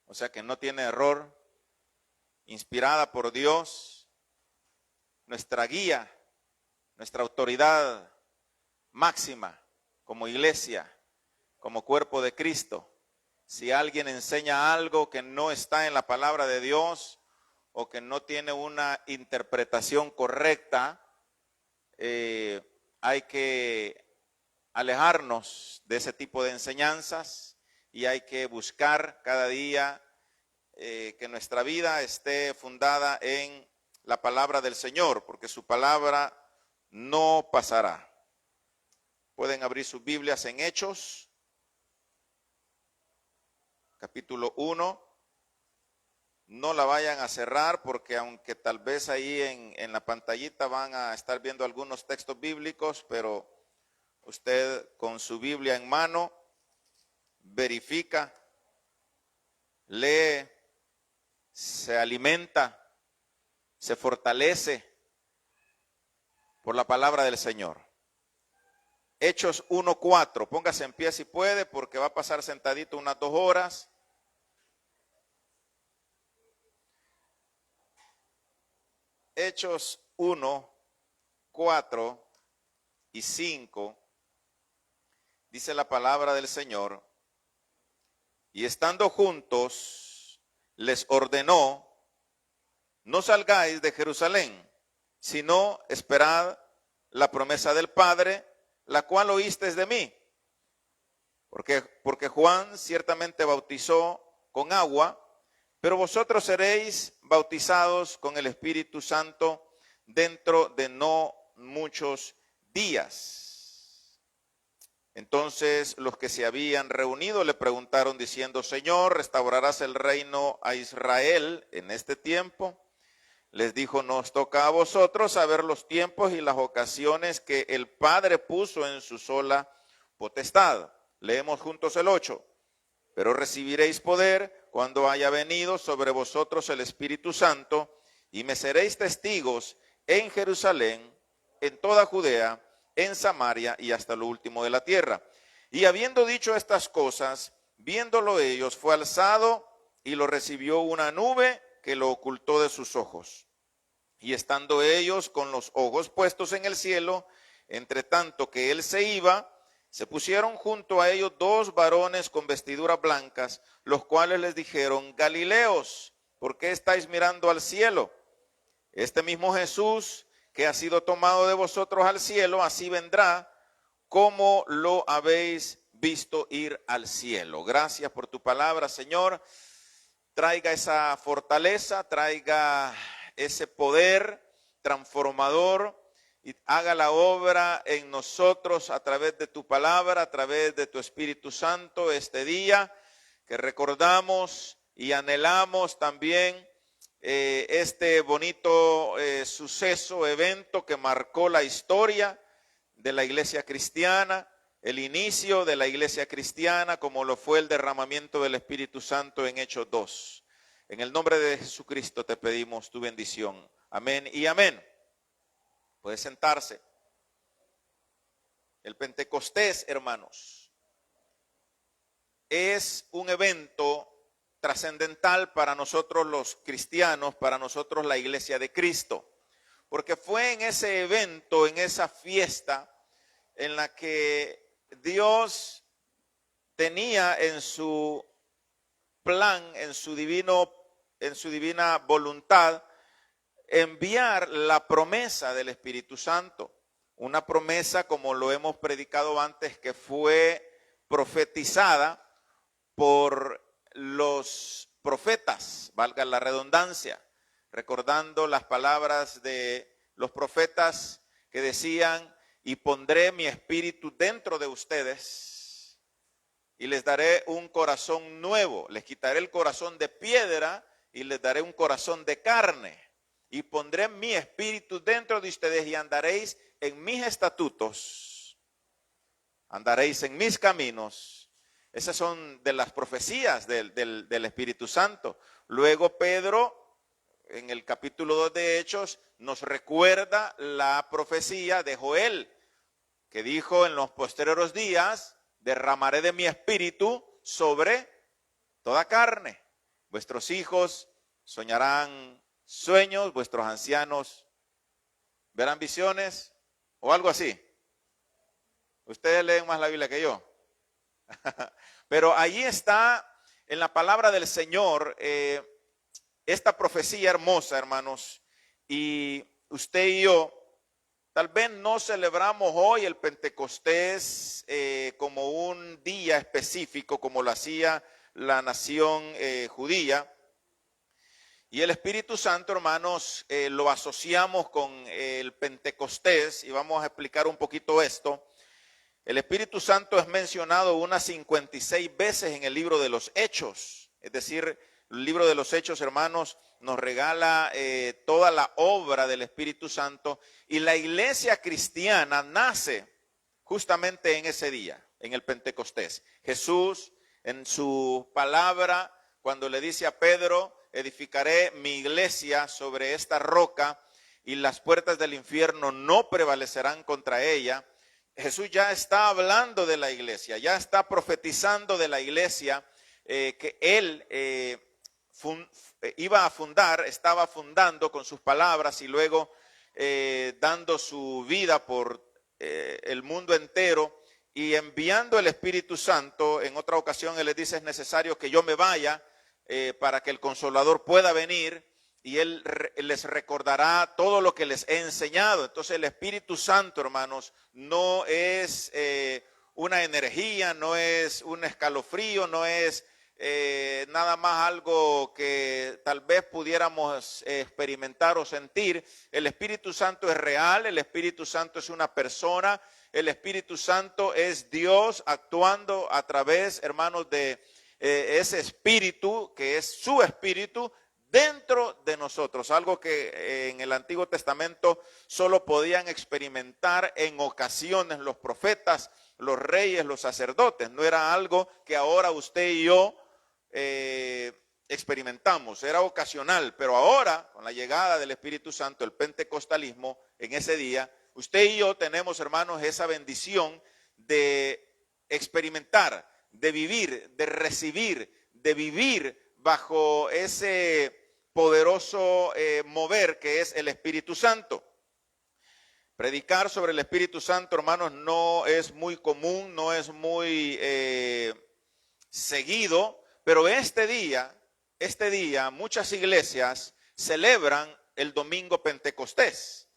o sea que no tiene error, inspirada por Dios, nuestra guía, nuestra autoridad máxima como iglesia, como cuerpo de Cristo. Si alguien enseña algo que no está en la palabra de Dios o que no tiene una interpretación correcta, hay que alejarnos de ese tipo de enseñanzas y hay que buscar cada día que nuestra vida esté fundada en la palabra del Señor, porque su palabra no pasará. Pueden abrir sus Biblias en Hechos, capítulo 1. No la vayan a cerrar porque aunque tal vez ahí en la pantallita van a estar viendo algunos textos bíblicos, pero usted con su Biblia en mano verifica, lee, se alimenta, se fortalece por la palabra del Señor. Hechos 1:4, póngase en pie si puede porque va a pasar sentadito unas 2 horas. Hechos 1:4 y 5, dice la palabra del Señor, y estando juntos, les ordenó, no salgáis de Jerusalén, sino esperad la promesa del Padre, la cual oísteis de mí. Porque Juan ciertamente bautizó con agua, pero vosotros seréis bautizados con el Espíritu Santo dentro de no muchos días. Entonces los que se habían reunido le preguntaron diciendo, Señor, ¿restaurarás el reino a Israel en este tiempo? Les dijo, nos toca a vosotros saber los tiempos y las ocasiones que el Padre puso en su sola potestad. Leemos juntos el 8. Pero recibiréis poder cuando haya venido sobre vosotros el Espíritu Santo, y me seréis testigos en Jerusalén, en toda Judea, en Samaria y hasta lo último de la tierra. Y habiendo dicho estas cosas, viéndolo ellos, fue alzado y lo recibió una nube que lo ocultó de sus ojos. Y estando ellos con los ojos puestos en el cielo, entre tanto que él se iba, se pusieron junto a ellos 2 varones con vestiduras blancas, los cuales les dijeron, Galileos, ¿por qué estáis mirando al cielo? Este mismo Jesús que ha sido tomado de vosotros al cielo, así vendrá como lo habéis visto ir al cielo. Gracias por tu palabra, Señor. Traiga esa fortaleza, traiga ese poder transformador y haga la obra en nosotros a través de tu palabra, a través de tu Espíritu Santo este día que recordamos y anhelamos también este bonito suceso, evento que marcó la historia de la iglesia cristiana, el inicio de la iglesia cristiana, como lo fue el derramamiento del Espíritu Santo en Hechos 2. En el nombre de Jesucristo te pedimos tu bendición. Amén y amén. Puede sentarse. El Pentecostés, hermanos, es un evento trascendental para nosotros los cristianos, para nosotros la iglesia de Cristo. Porque fue en ese evento, en esa fiesta, en la que Dios tenía en su plan, en su divina voluntad, enviar la promesa del Espíritu Santo. Una promesa, como lo hemos predicado antes, que fue profetizada por los profetas, valga la redundancia, recordando las palabras de los profetas que decían, y pondré mi espíritu dentro de ustedes y les daré un corazón nuevo, les quitaré el corazón de piedra y les daré un corazón de carne. Y pondré mi espíritu dentro de ustedes y andaréis en mis estatutos, andaréis en mis caminos. Esas son de las profecías del Espíritu Santo. Luego Pedro, en el capítulo 2 de Hechos, nos recuerda la profecía de Joel, que dijo, en los posteriores días derramaré de mi espíritu sobre toda carne. Vuestros hijos soñarán sueños, vuestros ancianos verán visiones o algo así. Ustedes leen más la Biblia que yo. Pero allí está en la palabra del Señor esta profecía hermosa, hermanos. Y usted y yo tal vez no celebramos hoy el Pentecostés como un día específico como lo hacía la nación judía. Y el Espíritu Santo, hermanos, lo asociamos con el Pentecostés y vamos a explicar un poquito esto. El Espíritu Santo es mencionado unas 56 veces en el libro de los Hechos. Es decir, el libro de los Hechos, hermanos, nos regala toda la obra del Espíritu Santo. Y la iglesia cristiana nace justamente en ese día, en el Pentecostés. Jesús, en su palabra, cuando le dice a Pedro, edificaré mi iglesia sobre esta roca y las puertas del infierno no prevalecerán contra ella. Jesús ya está hablando de la iglesia, ya está profetizando de la iglesia que él iba a fundar, estaba fundando con sus palabras y luego dando su vida por el mundo entero y enviando el Espíritu Santo. En otra ocasión él les dice: es necesario que yo me vaya para que el Consolador pueda venir y él les recordará todo lo que les he enseñado. Entonces el Espíritu Santo, hermanos, no es una energía, no es un escalofrío, no es nada más algo que tal vez pudiéramos experimentar o sentir. El Espíritu Santo es real, el Espíritu Santo es una persona, el Espíritu Santo es Dios actuando a través, hermanos, de ese espíritu que es su espíritu dentro de nosotros, algo que en el Antiguo Testamento solo podían experimentar en ocasiones los profetas, los reyes, los sacerdotes. No era algo que ahora usted y yo experimentamos, era ocasional, pero ahora con la llegada del Espíritu Santo, el pentecostalismo, en ese día, usted y yo tenemos, hermanos, esa bendición de experimentar, de vivir, de recibir, de vivir bajo ese poderoso mover que es el Espíritu Santo. Predicar sobre el Espíritu Santo, hermanos, no es muy común, no es muy seguido, pero este día muchas iglesias celebran el domingo Pentecostés.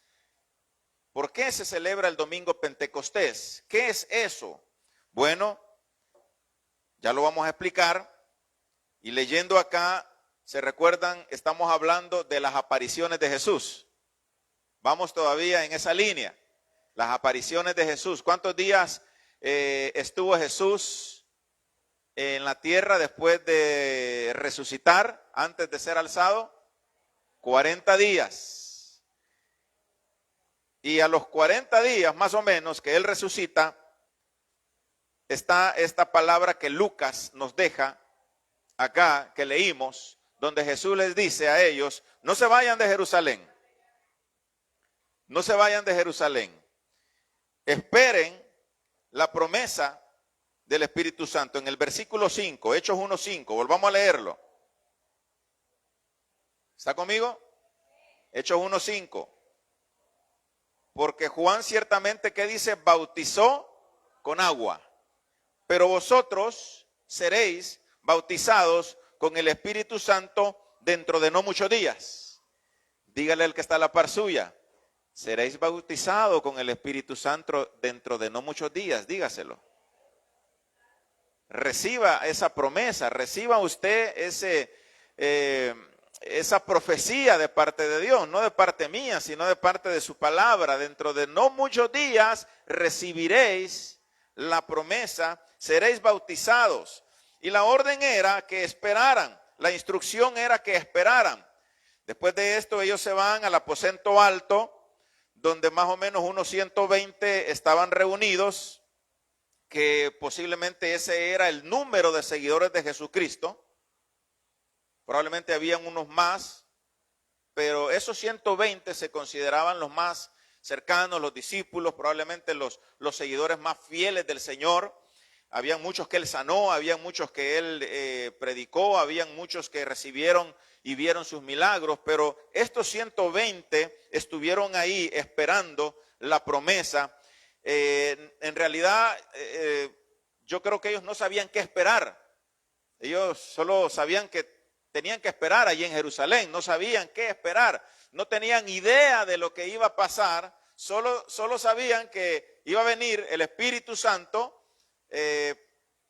¿Por qué se celebra el domingo Pentecostés? ¿Qué es eso? Bueno, ya lo vamos a explicar. Y leyendo acá, ¿se recuerdan? Estamos hablando de las apariciones de Jesús. Vamos todavía en esa línea. Las apariciones de Jesús. ¿Cuántos días estuvo Jesús en la tierra después de resucitar, antes de ser alzado? 40 días. Y a los 40 días, más o menos, que él resucita, está esta palabra que Lucas nos deja acá, que leímos, donde Jesús les dice a ellos: no se vayan de Jerusalén, no se vayan de Jerusalén, esperen la promesa del Espíritu Santo. En el versículo 5, Hechos 1:5, volvamos a leerlo. ¿Está conmigo? Hechos 1:5. Porque Juan ciertamente, ¿qué dice? Bautizó con agua, pero vosotros seréis bautizados con el Espíritu Santo dentro de no muchos días. Dígale al que está a la par suya: seréis bautizados con el Espíritu Santo dentro de no muchos días. Dígaselo. Reciba esa promesa, reciba usted esa profecía de parte de Dios, no de parte mía, sino de parte de su palabra. Dentro de no muchos días recibiréis la promesa, seréis bautizados. Y la orden era que esperaran, la instrucción era que esperaran. Después de esto ellos se van al aposento alto, donde más o menos unos 120 estaban reunidos, que posiblemente ese era el número de seguidores de Jesucristo. Probablemente habían unos más, pero esos 120 se consideraban los más cercanos, los discípulos, probablemente los seguidores más fieles del Señor. habían muchos que él sanó, habían muchos que él predicó, habían muchos que recibieron y vieron sus milagros, pero estos 120 estuvieron ahí esperando la promesa. En realidad, yo creo que ellos no sabían qué esperar. Ellos solo sabían que tenían que esperar allí en Jerusalén, no sabían qué esperar, no tenían idea de lo que iba a pasar, solo sabían que iba a venir el Espíritu Santo,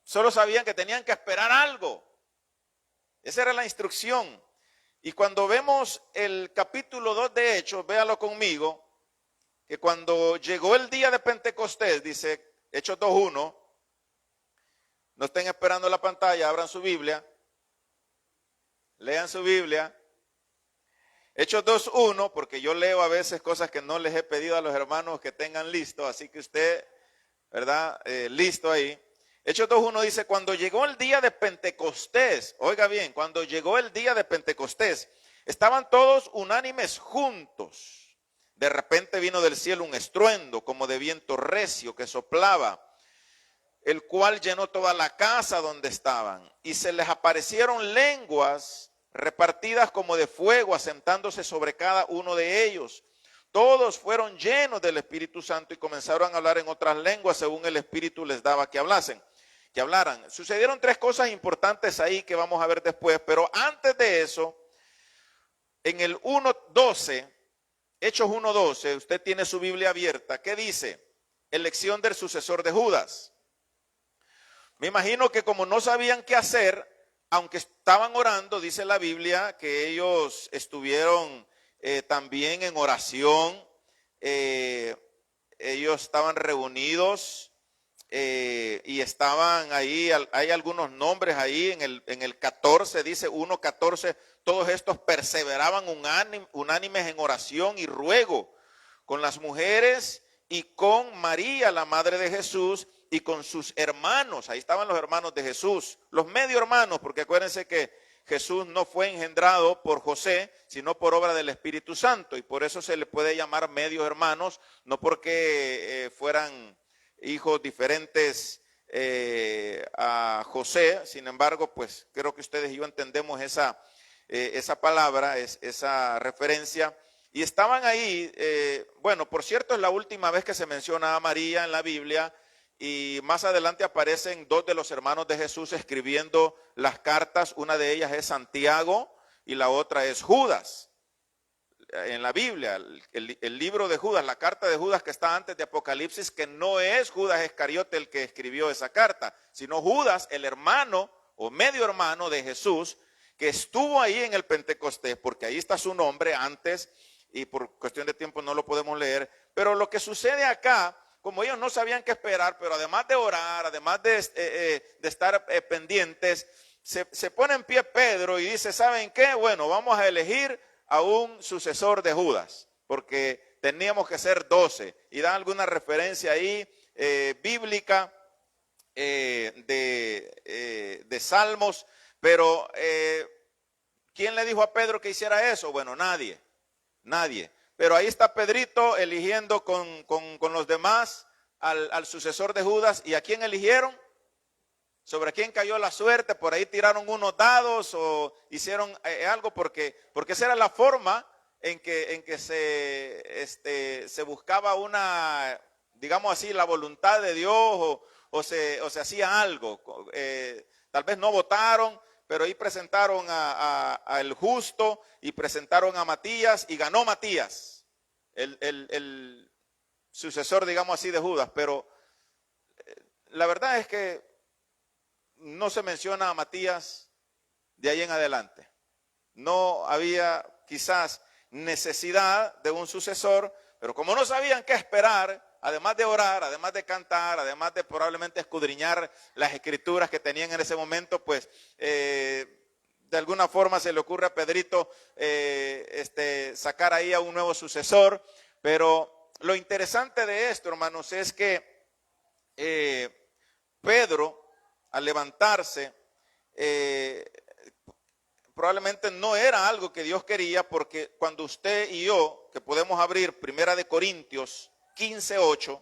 solo sabían que tenían que esperar algo. Esa era la instrucción. Y cuando vemos el capítulo 2 de Hechos, véalo conmigo, que cuando llegó el día de Pentecostés, dice Hechos 2:1, no estén esperando la pantalla, abran su Biblia, lean su Biblia. Hechos 2:1, porque yo leo a veces cosas que no les he pedido a los hermanos que tengan listo, así que usted, ¿verdad? Listo ahí. Hechos 2:1 dice, cuando llegó el día de Pentecostés, oiga bien, cuando llegó el día de Pentecostés, estaban todos unánimes juntos. De repente vino del cielo un estruendo como de viento recio que soplaba, el cual llenó toda la casa donde estaban, y se les aparecieron lenguas repartidas como de fuego, asentándose sobre cada uno de ellos. Todos fueron llenos del Espíritu Santo y comenzaron a hablar en otras lenguas según el Espíritu les daba que hablaran. Sucedieron tres cosas importantes ahí que vamos a ver después, pero antes de eso, en el 1:12, Hechos 1:12, usted tiene su Biblia abierta, ¿qué dice? Elección del sucesor de Judas. Me imagino que como no sabían qué hacer, aunque estaban orando, dice la Biblia que ellos estuvieron también en oración, ellos estaban reunidos y estaban ahí, hay algunos nombres ahí, en el 14, dice 1:14, todos estos perseveraban unánimes en oración y ruego con las mujeres y con María, la madre de Jesús, y con sus hermanos. Ahí estaban los hermanos de Jesús, los medio hermanos, porque acuérdense que Jesús no fue engendrado por José, sino por obra del Espíritu Santo, y por eso se le puede llamar medio hermanos, no porque fueran hijos diferentes a José. Sin embargo, pues creo que ustedes y yo entendemos esa palabra, esa referencia. Y estaban ahí, bueno, por cierto, es la última vez que se menciona a María en la Biblia, y más adelante aparecen dos de los hermanos de Jesús escribiendo las cartas. Una de ellas es Santiago y la otra es Judas. En la Biblia, el libro de Judas, la carta de Judas que está antes de Apocalipsis, que no es Judas Iscariote el que escribió esa carta, sino Judas, el hermano o medio hermano de Jesús, que estuvo ahí en el Pentecostés, porque ahí está su nombre antes, y por cuestión de tiempo no lo podemos leer. Pero lo que sucede acá, como ellos no sabían qué esperar, pero además de orar, además de estar pendientes, se pone en pie Pedro y dice, ¿saben qué? Bueno, vamos a elegir a un sucesor de Judas, porque teníamos que ser 12. Y da alguna referencia ahí bíblica de Salmos, pero ¿quién le dijo a Pedro que hiciera eso? Bueno, nadie. Pero ahí está Pedrito eligiendo con los demás al sucesor de Judas. ¿Y a quién eligieron? ¿Sobre quién cayó la suerte? Por ahí tiraron unos dados o hicieron algo, porque esa era la forma en que se buscaba una, digamos así, la voluntad de Dios, o se hacía algo. Tal vez no votaron, pero ahí presentaron a el justo y presentaron a Matías, y ganó Matías, el sucesor, digamos así, de Judas. Pero la verdad es que no se menciona a Matías de ahí en adelante. No había quizás necesidad de un sucesor, pero como no sabían qué esperar, además de orar, además de cantar, además de probablemente escudriñar las escrituras que tenían en ese momento, pues de alguna forma se le ocurre a Pedrito sacar ahí a un nuevo sucesor. Pero lo interesante de esto, hermanos, es que Pedro, al levantarse, probablemente no era algo que Dios quería, porque cuando usted y yo, que podemos abrir 1 Corintios 15:8,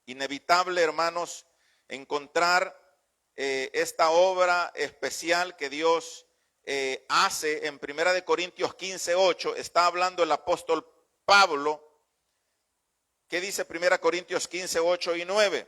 inevitable, hermanos, encontrar esta obra especial que Dios hace en 1 Corintios 15:8. Está hablando el apóstol Pablo. ¿Qué dice 1 Corintios 15:8 y 9?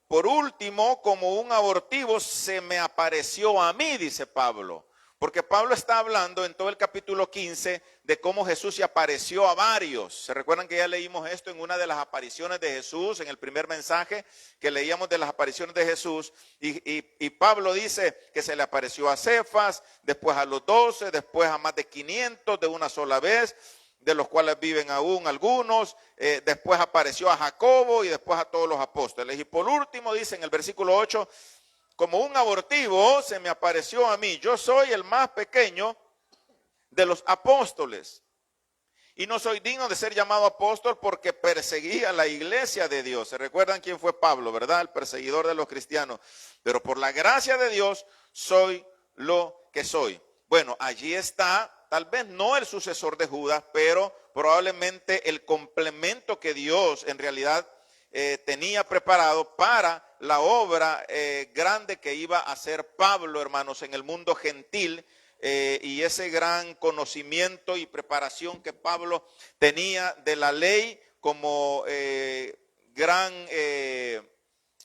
Por último, como un abortivo se me apareció a mí, dice Pablo. Porque Pablo está hablando en todo el capítulo 15 de cómo Jesús se apareció a varios. ¿Se recuerdan que ya leímos esto en una de las apariciones de Jesús, en el primer mensaje que leíamos de las apariciones de Jesús? Y Pablo dice que se le apareció a Cefas, después a los 12, después a más de 500 de una sola vez, de los cuales viven aún algunos, después apareció a Jacobo y después a todos los apóstoles. Y por último dice en el versículo 8, como un abortivo se me apareció a mí. Yo soy el más pequeño de los apóstoles y no soy digno de ser llamado apóstol porque perseguía la iglesia de Dios. ¿Se recuerdan quién fue Pablo, verdad? El perseguidor de los cristianos. Pero por la gracia de Dios soy lo que soy. Bueno, allí está. Tal vez no el sucesor de Judas, pero probablemente el complemento que Dios en realidad tenía preparado para la obra grande que iba a hacer Pablo, hermanos, en el mundo gentil, y ese gran conocimiento y preparación que Pablo tenía de la ley como gran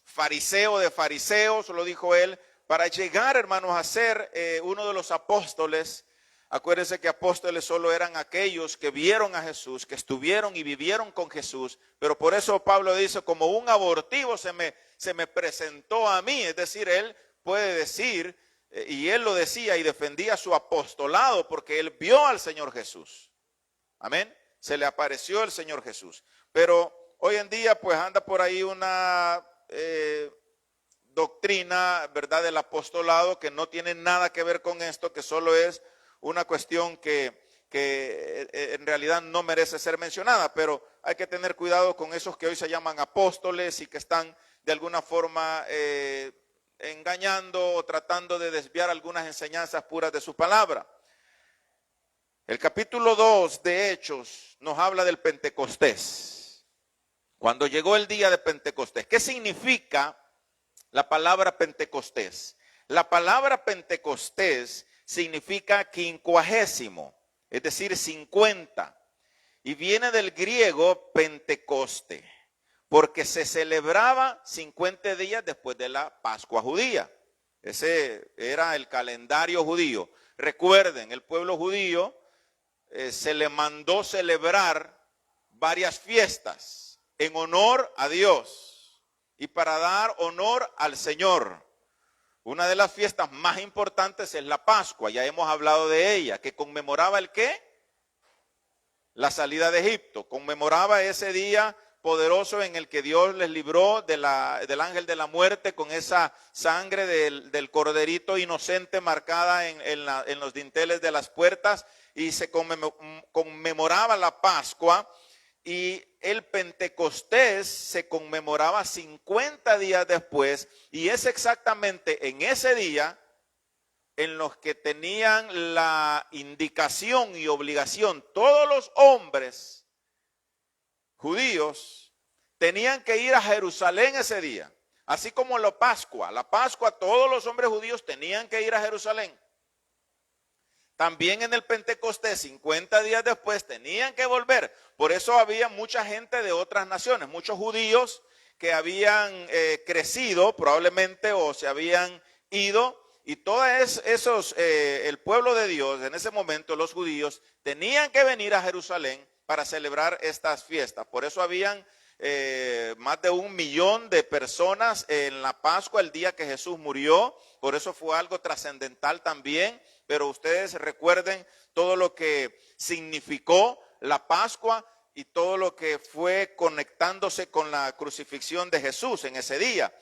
fariseo de fariseos, lo dijo él, para llegar, hermanos, a ser uno de los apóstoles. Acuérdense que apóstoles solo eran aquellos que vieron a Jesús, que estuvieron y vivieron con Jesús. Pero por eso Pablo dice, como un abortivo se me presentó a mí. Es decir, él puede decir, y él lo decía y defendía su apostolado porque él vio al Señor Jesús. Amén. Se le apareció el Señor Jesús. Pero hoy en día pues anda por ahí una doctrina, ¿verdad?, del apostolado que no tiene nada que ver con esto, que solo es una cuestión que en realidad no merece ser mencionada, pero hay que tener cuidado con esos que hoy se llaman apóstoles y que están de alguna forma engañando o tratando de desviar algunas enseñanzas puras de su palabra. El capítulo 2 de Hechos nos habla del Pentecostés. Cuando llegó el día de Pentecostés, ¿qué significa la palabra Pentecostés? La palabra Pentecostés significa quincuagésimo, es decir, 50, y viene del griego Pentecoste, porque se celebraba 50 días después de la Pascua judía. Ese era el calendario judío. Recuerden, el pueblo judío se le mandó celebrar varias fiestas en honor a Dios y para dar honor al Señor. Una de las fiestas más importantes es la Pascua, ya hemos hablado de ella, que conmemoraba ¿el qué? La salida de Egipto, conmemoraba ese día poderoso en el que Dios les libró del ángel de la muerte con esa sangre del corderito inocente marcada en los dinteles de las puertas, y se conmemoraba la Pascua. Y el Pentecostés se conmemoraba 50 días después, y es exactamente en ese día en los que tenían la indicación y obligación todos los hombres judíos tenían que ir a Jerusalén ese día, así como la Pascua todos los hombres judíos tenían que ir a Jerusalén. También en el Pentecostés, 50 días después, tenían que volver. Por eso había mucha gente de otras naciones, muchos judíos que habían crecido probablemente o se habían ido. Y todos esos, el pueblo de Dios, en ese momento los judíos, tenían que venir a Jerusalén para celebrar estas fiestas. Por eso habían más de 1 millón de personas en la Pascua, el día que Jesús murió. Por eso fue algo trascendental también. Pero ustedes recuerden todo lo que significó la Pascua y todo lo que fue conectándose con la crucifixión de Jesús en ese día.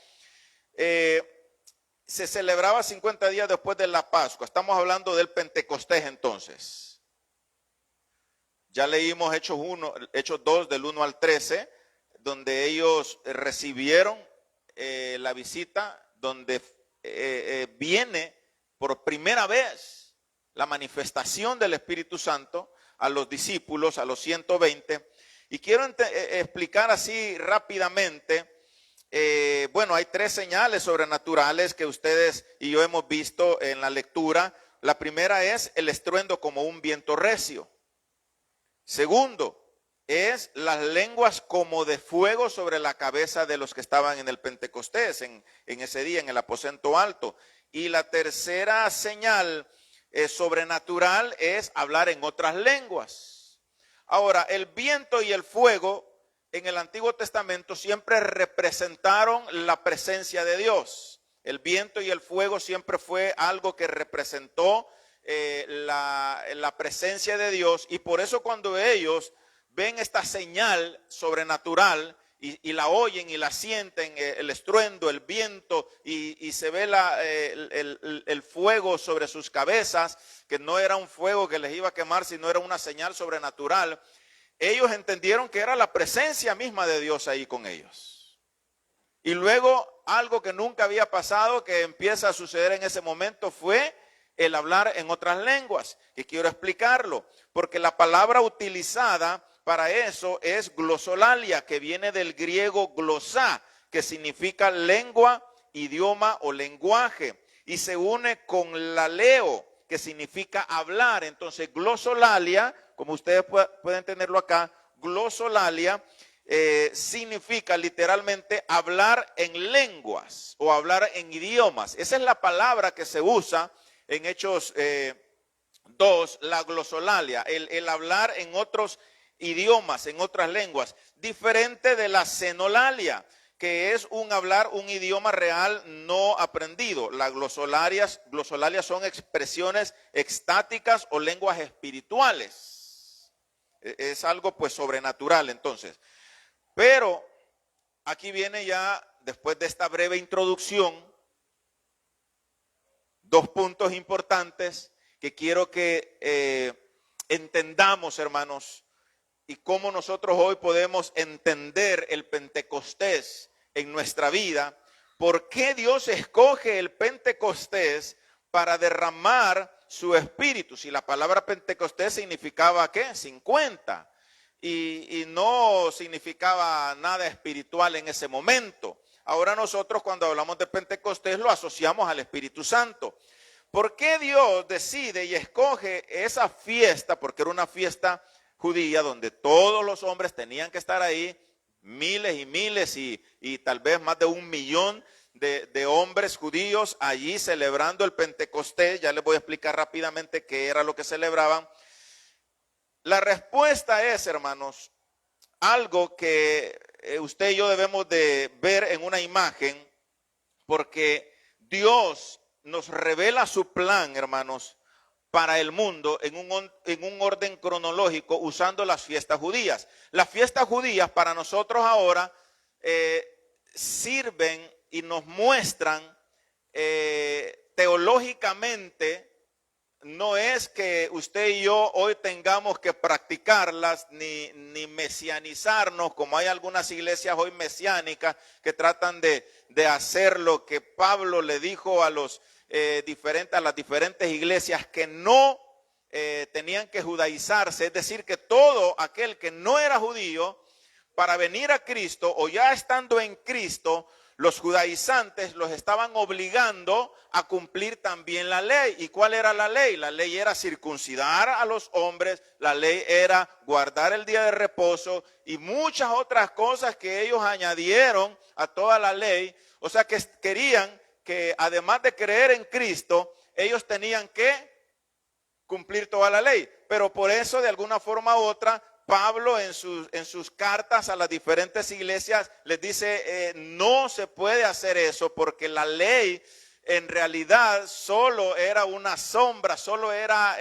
Se celebraba 50 días después de la Pascua. Estamos hablando del Pentecostés entonces. Ya leímos Hechos 2 del 1 al 13, donde ellos recibieron la visita, donde viene por primera vez la manifestación del Espíritu Santo a los discípulos, a los 120. Y quiero explicar así rápidamente bueno, hay 3 señales sobrenaturales que ustedes y yo hemos visto en la lectura. La primera es el estruendo como un viento recio. Segundo, es las lenguas como de fuego sobre la cabeza de los que estaban en el Pentecostés, en ese día, en el aposento alto. Y la tercera señal sobrenatural es hablar en otras lenguas. Ahora, el viento y el fuego en el Antiguo Testamento siempre representaron la presencia de Dios. El viento y el fuego siempre fue algo que representó la presencia de Dios, y por eso cuando ellos ven esta señal sobrenatural y la oyen y la sienten, el estruendo, el viento, y se ve el fuego sobre sus cabezas, que no era un fuego que les iba a quemar, sino era una señal sobrenatural, ellos entendieron que era la presencia misma de Dios ahí con ellos. Y luego algo que nunca había pasado, que empieza a suceder en ese momento, fue el hablar en otras lenguas, que quiero explicarlo, porque la palabra utilizada para eso es glosolalia, que viene del griego glosá, que significa lengua, idioma o lenguaje, y se une con laleo, que significa hablar. Entonces glosolalia, como ustedes pueden tenerlo acá, glosolalia significa literalmente hablar en lenguas o hablar en idiomas. Esa es la palabra que se usa en Hechos 2, la glosolalia, el hablar en otros idiomas, en otras lenguas, diferente de la xenolalia, que es un hablar un idioma real no aprendido. Las glosolalias son expresiones extáticas o lenguas espirituales. Es algo pues sobrenatural entonces. Pero aquí viene ya, después de esta breve introducción, 2 puntos importantes que quiero que entendamos, hermanos, y cómo nosotros hoy podemos entender el Pentecostés en nuestra vida. ¿Por qué Dios escoge el Pentecostés para derramar su espíritu? Si la palabra Pentecostés significaba, ¿qué? 50. Y no significaba nada espiritual en ese momento. Ahora nosotros cuando hablamos de Pentecostés lo asociamos al Espíritu Santo. ¿Por qué Dios decide y escoge esa fiesta? Porque era una fiesta judía donde todos los hombres tenían que estar ahí, miles y miles y tal vez más de 1 millón de hombres judíos allí celebrando el Pentecostés. Ya les voy a explicar rápidamente qué era lo que celebraban. La respuesta es, hermanos, algo que usted y yo debemos de ver en una imagen, porque Dios nos revela su plan, hermanos, para el mundo en un orden cronológico usando las fiestas judías. Las fiestas judías para nosotros ahora sirven y nos muestran teológicamente. No es que usted y yo hoy tengamos que practicarlas ni mesianizarnos, como hay algunas iglesias hoy mesiánicas que tratan de hacer lo que Pablo le dijo a las diferentes iglesias, que no tenían que judaizarse, es decir, que todo aquel que no era judío, para venir a Cristo o ya estando en Cristo, los judaizantes los estaban obligando a cumplir también la ley. ¿Y cuál era la ley? La ley era circuncidar a los hombres, la ley era guardar el día de reposo y muchas otras cosas que ellos añadieron a toda la ley. O sea que querían que además de creer en Cristo, ellos tenían que cumplir toda la ley. Pero por eso de alguna forma u otra, Pablo en sus cartas a las diferentes iglesias les dice, no se puede hacer eso porque la ley en realidad solo era una sombra, solo era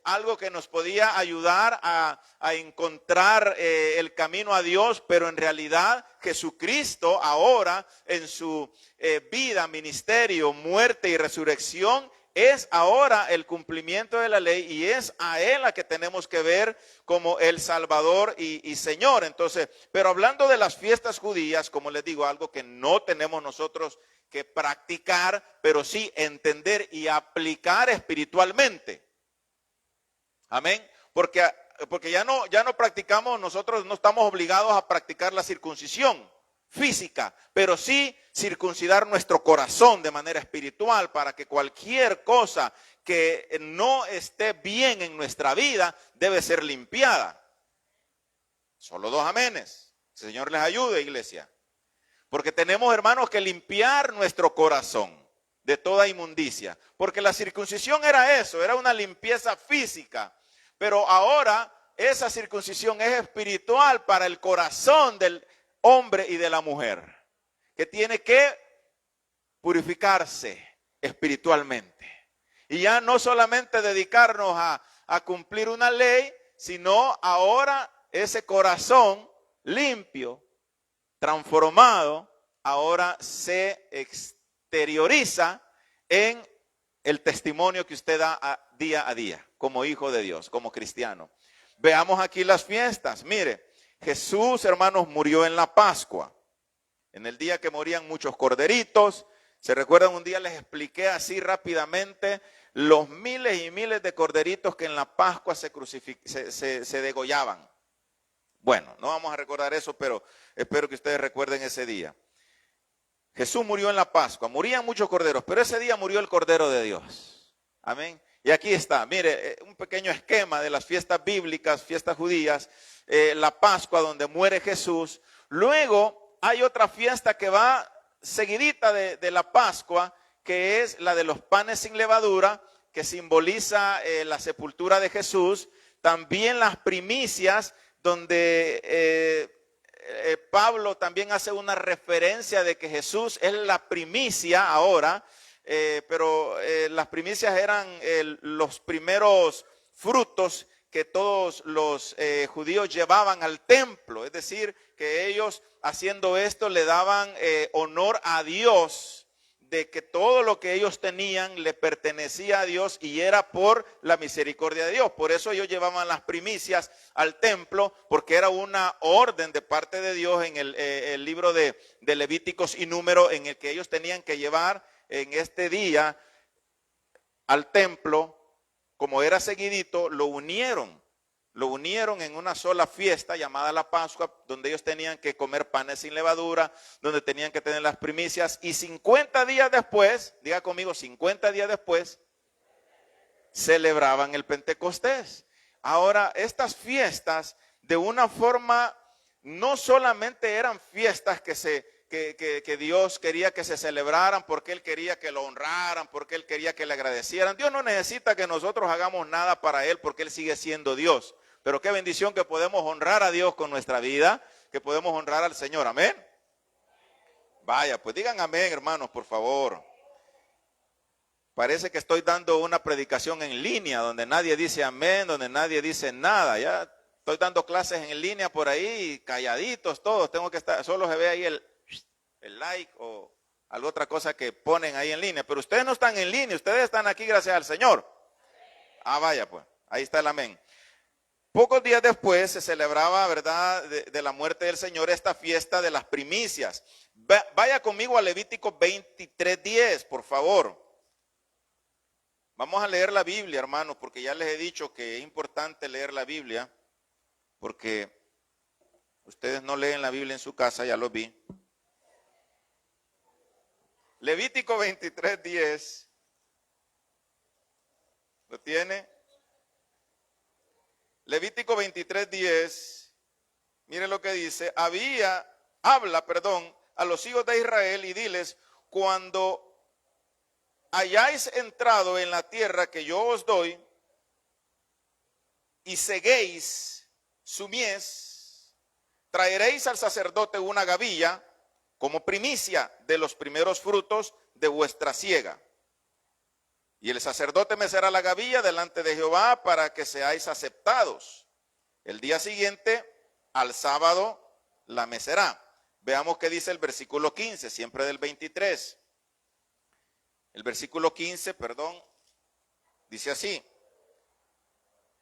algo que nos podía ayudar a encontrar el camino a Dios, pero en realidad Jesucristo ahora en su vida, ministerio, muerte y resurrección es ahora el cumplimiento de la ley y es a Él a que tenemos que ver como el Salvador y Señor. Entonces, pero hablando de las fiestas judías, como les digo, algo que no tenemos nosotros que practicar, pero sí entender y aplicar espiritualmente. Amén. Porque ya no practicamos, nosotros no estamos obligados a practicar la circuncisión física, pero sí circuncidar nuestro corazón de manera espiritual para que cualquier cosa que no esté bien en nuestra vida debe ser limpiada. Solo 2 amenes. Que el Señor les ayude, iglesia. Porque tenemos, hermanos, que limpiar nuestro corazón de toda inmundicia. Porque la circuncisión era eso, era una limpieza física. Pero ahora esa circuncisión es espiritual para el corazón del hombre y de la mujer, que tiene que purificarse espiritualmente. Y ya no solamente dedicarnos a cumplir una ley, sino ahora ese corazón limpio, transformado, ahora se exterioriza en el testimonio que usted da día a día, como hijo de Dios, como cristiano. Veamos aquí las fiestas. Mire, Jesús, hermanos, murió en la Pascua. En el día que morían muchos corderitos. ¿Se recuerdan? Un día les expliqué así rápidamente los miles y miles de corderitos que en la Pascua se degollaban. Bueno, no vamos a recordar eso, pero espero que ustedes recuerden ese día. Jesús murió en la Pascua, morían muchos corderos, pero ese día murió el Cordero de Dios. Amén. Y aquí está, mire, un pequeño esquema de las fiestas bíblicas, fiestas judías, la Pascua donde muere Jesús. Luego hay otra fiesta que va seguidita de la Pascua, que es la de los panes sin levadura, que simboliza la sepultura de Jesús. También las primicias, donde Pablo también hace una referencia de que Jesús es la primicia ahora, pero las primicias eran los primeros frutos que todos los judíos llevaban al templo. Es decir, que ellos haciendo esto le daban honor a Dios, de que todo lo que ellos tenían le pertenecía a Dios y era por la misericordia de Dios. Por eso ellos llevaban las primicias al templo, porque era una orden de parte de Dios en el libro de Levíticos y Números, en el que ellos tenían que llevar en este día al templo. Como era seguidito, lo unieron en una sola fiesta llamada la Pascua, donde ellos tenían que comer panes sin levadura, donde tenían que tener las primicias, y 50 días después, diga conmigo, 50 días después, celebraban el Pentecostés. Ahora, estas fiestas, de una forma, no solamente eran fiestas que Dios quería que se celebraran porque Él quería que lo honraran, porque Él quería que le agradecieran. Dios no necesita que nosotros hagamos nada para Él porque Él sigue siendo Dios. Pero qué bendición que podemos honrar a Dios con nuestra vida, que podemos honrar al Señor. Amén. Vaya, pues digan amén, hermanos, por favor. Parece que estoy dando una predicación en línea, donde nadie dice amén, donde nadie dice nada. Ya estoy dando clases en línea por ahí, calladitos todos. Tengo que estar, solo se ve ahí el like o alguna otra cosa que ponen ahí en línea. Pero ustedes no están en línea, ustedes están aquí gracias al Señor. Ah, vaya, pues, ahí está el amén. Pocos días después se celebraba, ¿verdad?, de la muerte del Señor, esta fiesta de las primicias. Vaya conmigo a Levítico 23:10, por favor. Vamos a leer la Biblia, hermanos, porque ya les he dicho que es importante leer la Biblia, porque ustedes no leen la Biblia en su casa, ya lo vi. Levítico 23:10. ¿Lo tiene? Levítico 23:10, miren lo que dice, habla a los hijos de Israel y diles, cuando hayáis entrado en la tierra que yo os doy y seguéis su mies, traeréis al sacerdote una gavilla como primicia de los primeros frutos de vuestra siega. Y el sacerdote mecerá la gavilla delante de Jehová para que seáis aceptados. El día siguiente, al sábado, la mecerá. Veamos qué dice el versículo 15, siempre del 23. El versículo 15, dice así.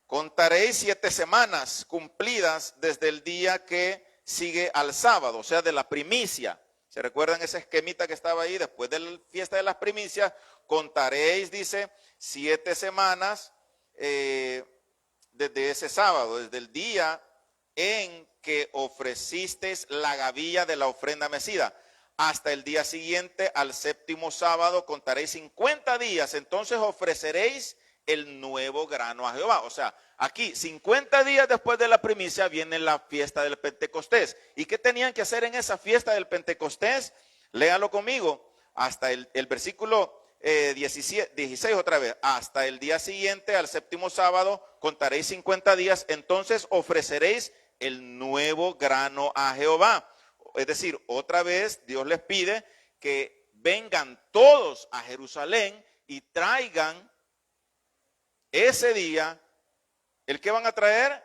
Contaréis 7 semanas cumplidas desde el día que sigue al sábado, o sea, de la primicia. ¿Se recuerdan esa esquemita que estaba ahí? Después de la fiesta de las primicias, contaréis, dice, 7 semanas desde ese sábado, desde el día en que ofrecisteis la gavilla de la ofrenda mecida. Hasta el día siguiente, al séptimo sábado, contaréis 50 días. Entonces ofreceréis el nuevo grano a Jehová. O sea, aquí 50 días después de la primicia viene la fiesta del Pentecostés. ¿Y qué tenían que hacer en esa fiesta del Pentecostés? Léalo conmigo. Hasta el versículo 16 otra vez. Hasta el día siguiente, al séptimo sábado, contaréis 50 días. Entonces ofreceréis el nuevo grano a Jehová. Es decir, otra vez Dios les pide que vengan todos a Jerusalén y traigan ese día, ¿el qué van a traer?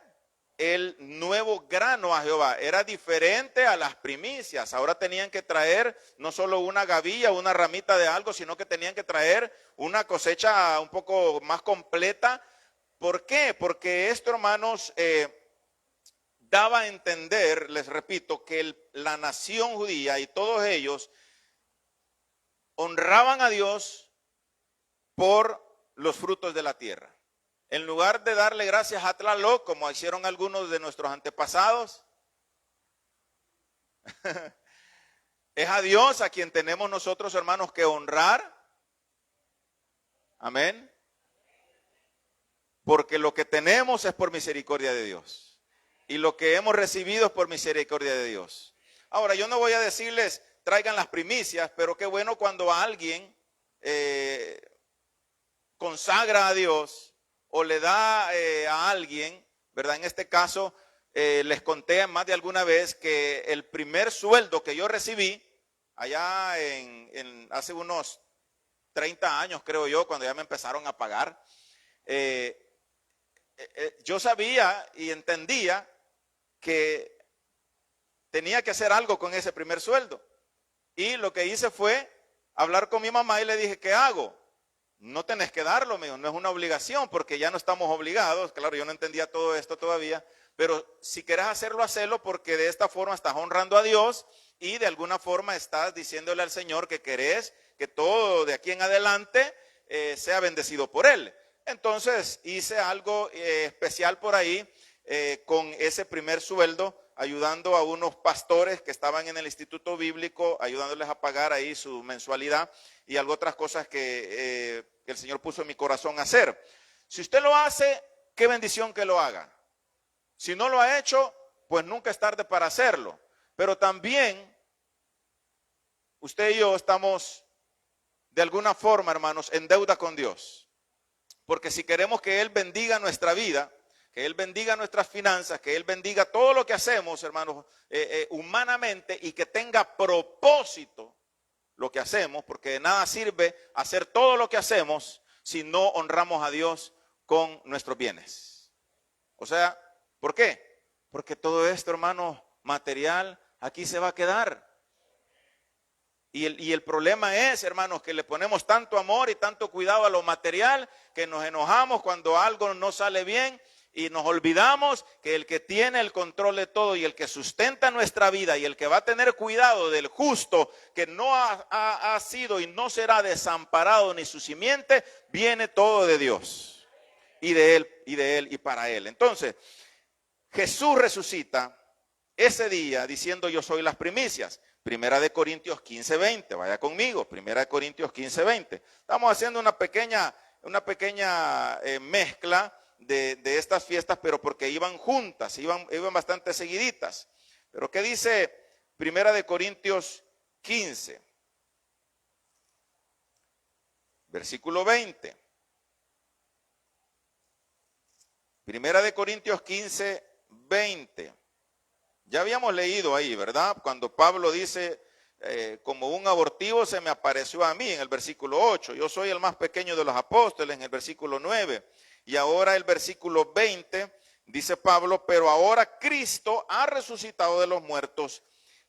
El nuevo grano a Jehová. Era diferente a las primicias. Ahora tenían que traer no solo una gavilla, una ramita de algo, sino que tenían que traer una cosecha un poco más completa. ¿Por qué? Porque esto, hermanos, daba a entender, les repito, que la nación judía y todos ellos honraban a Dios por los frutos de la tierra. En lugar de darle gracias a Tlaloc, como hicieron algunos de nuestros antepasados, es a Dios a quien tenemos nosotros, hermanos, que honrar. Amén. Porque lo que tenemos es por misericordia de Dios. Y lo que hemos recibido es por misericordia de Dios. Ahora, yo no voy a decirles, traigan las primicias, pero qué bueno cuando alguien consagra a Dios o le da a alguien, ¿verdad? En este caso, les conté más de alguna vez que el primer sueldo que yo recibí, allá hace unos 30 años, creo yo, cuando ya me empezaron a pagar, yo sabía y entendía que tenía que hacer algo con ese primer sueldo. Y lo que hice fue hablar con mi mamá y le dije, ¿qué hago? No tenés que darlo, me dijo, no es una obligación porque ya no estamos obligados. Claro, yo no entendía todo esto todavía, pero si querés hacerlo, hacelo porque de esta forma estás honrando a Dios y de alguna forma estás diciéndole al Señor que querés que todo de aquí en adelante sea bendecido por Él. Entonces hice algo especial por ahí con ese primer sueldo, ayudando a unos pastores que estaban en el instituto bíblico, ayudándoles a pagar ahí su mensualidad y algo otras cosas que el Señor puso en mi corazón hacer. Si usted lo hace, qué bendición que lo haga. Si no lo ha hecho, pues nunca es tarde para hacerlo. Pero también usted y yo estamos de alguna forma, hermanos, en deuda con Dios. Porque si queremos que Él bendiga nuestra vida, que Él bendiga nuestras finanzas, que Él bendiga todo lo que hacemos, hermanos, humanamente, y que tenga propósito lo que hacemos, porque de nada sirve hacer todo lo que hacemos si no honramos a Dios con nuestros bienes. O sea, ¿por qué? Porque todo esto, hermanos, material, aquí se va a quedar. Y el problema es, hermanos, que le ponemos tanto amor y tanto cuidado a lo material que nos enojamos cuando algo no sale bien y nos olvidamos que el que tiene el control de todo y el que sustenta nuestra vida y el que va a tener cuidado del justo que no ha sido y no será desamparado ni su simiente, viene todo de Dios y de Él y para Él. Entonces, Jesús resucita ese día diciendo yo soy las primicias. Primera de Corintios 15:20, vaya conmigo, Primera de Corintios 15:20. Estamos haciendo una pequeña mezcla de estas fiestas, pero porque iban juntas, iban bastante seguiditas. Pero ¿qué dice Primera de Corintios 15? Versículo 20. Primera de Corintios 15:20. Ya habíamos leído ahí, ¿verdad? Cuando Pablo dice, como un abortivo se me apareció a mí en el versículo 8. Yo soy el más pequeño de los apóstoles en el versículo 9. Y ahora el versículo 20 dice Pablo, pero ahora Cristo ha resucitado de los muertos.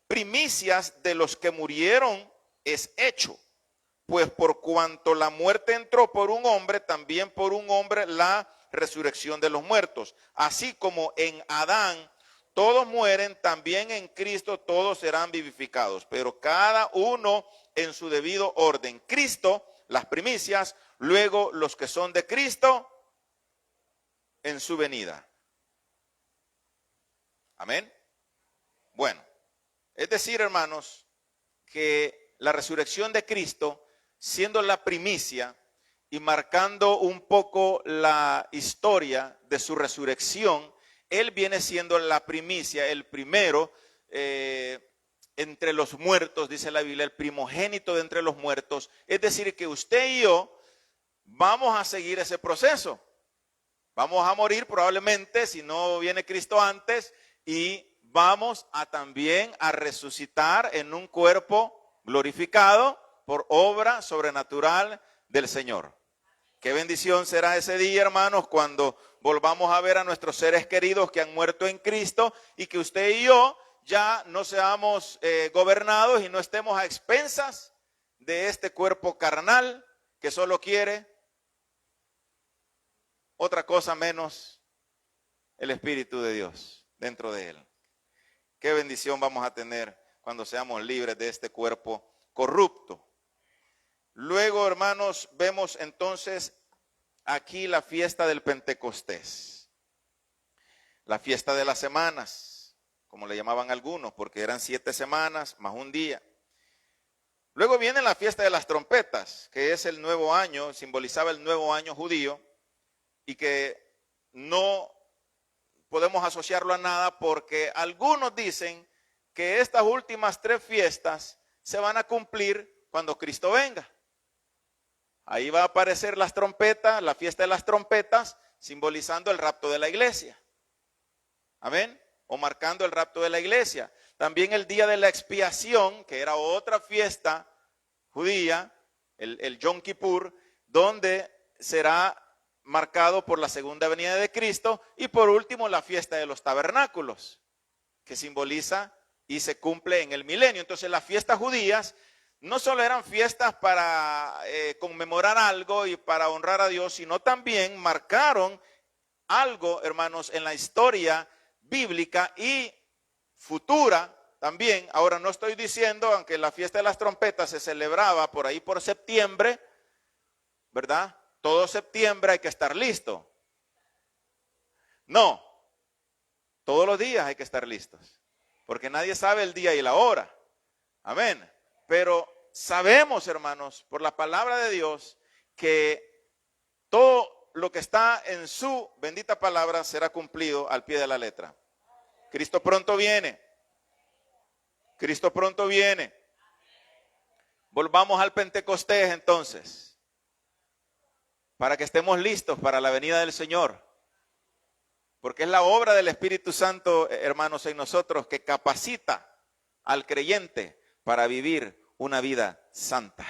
Primicias de los que murieron es hecho. Pues por cuanto la muerte entró por un hombre, también por un hombre la resurrección de los muertos. Así como en Adán todos mueren, también en Cristo todos serán vivificados, pero cada uno en su debido orden. Cristo, las primicias, luego los que son de Cristo en su venida. Amén. Bueno, es decir, hermanos, que la resurrección de Cristo, siendo la primicia y marcando un poco la historia de su resurrección, Él viene siendo la primicia, el primero entre los muertos, dice la Biblia, el primogénito de entre los muertos. Es decir, que usted y yo vamos a seguir ese proceso. Vamos a morir probablemente si no viene Cristo antes y vamos a también a resucitar en un cuerpo glorificado por obra sobrenatural del Señor. Qué bendición será ese día, hermanos, cuando volvamos a ver a nuestros seres queridos que han muerto en Cristo y que usted y yo ya no seamos gobernados y no estemos a expensas de este cuerpo carnal que solo quiere otra cosa menos el Espíritu de Dios dentro de él. Qué bendición vamos a tener cuando seamos libres de este cuerpo corrupto. Luego, hermanos, vemos entonces aquí la fiesta del Pentecostés. La fiesta de las semanas, como le llamaban algunos, porque eran 7 semanas más un día. Luego viene la fiesta de las trompetas, que es el nuevo año, simbolizaba el nuevo año judío, y que no podemos asociarlo a nada porque algunos dicen que estas últimas 3 fiestas se van a cumplir cuando Cristo venga. Ahí va a aparecer las trompetas, la fiesta de las trompetas, simbolizando el rapto de la iglesia. Amén. O marcando el rapto de la iglesia. También el día de la expiación, que era otra fiesta judía, el Yom Kippur, donde será marcado por la segunda venida de Cristo. Y por último, la fiesta de los tabernáculos, que simboliza y se cumple en el milenio. Entonces, las fiestas judías no solo eran fiestas para conmemorar algo y para honrar a Dios, sino también marcaron algo, hermanos, en la historia bíblica y futura también. Ahora, no estoy diciendo, aunque la fiesta de las trompetas se celebraba por ahí por septiembre, ¿verdad? Todo septiembre hay que estar listo. No, todos los días hay que estar listos, porque nadie sabe el día y la hora. Amén. Pero sabemos, hermanos, por la palabra de Dios, que todo lo que está en su bendita palabra será cumplido al pie de la letra. Cristo pronto viene. Cristo pronto viene. Volvamos al Pentecostés entonces, para que estemos listos para la venida del Señor. Porque es la obra del Espíritu Santo, hermanos, en nosotros, que capacita al creyente para vivir una vida santa.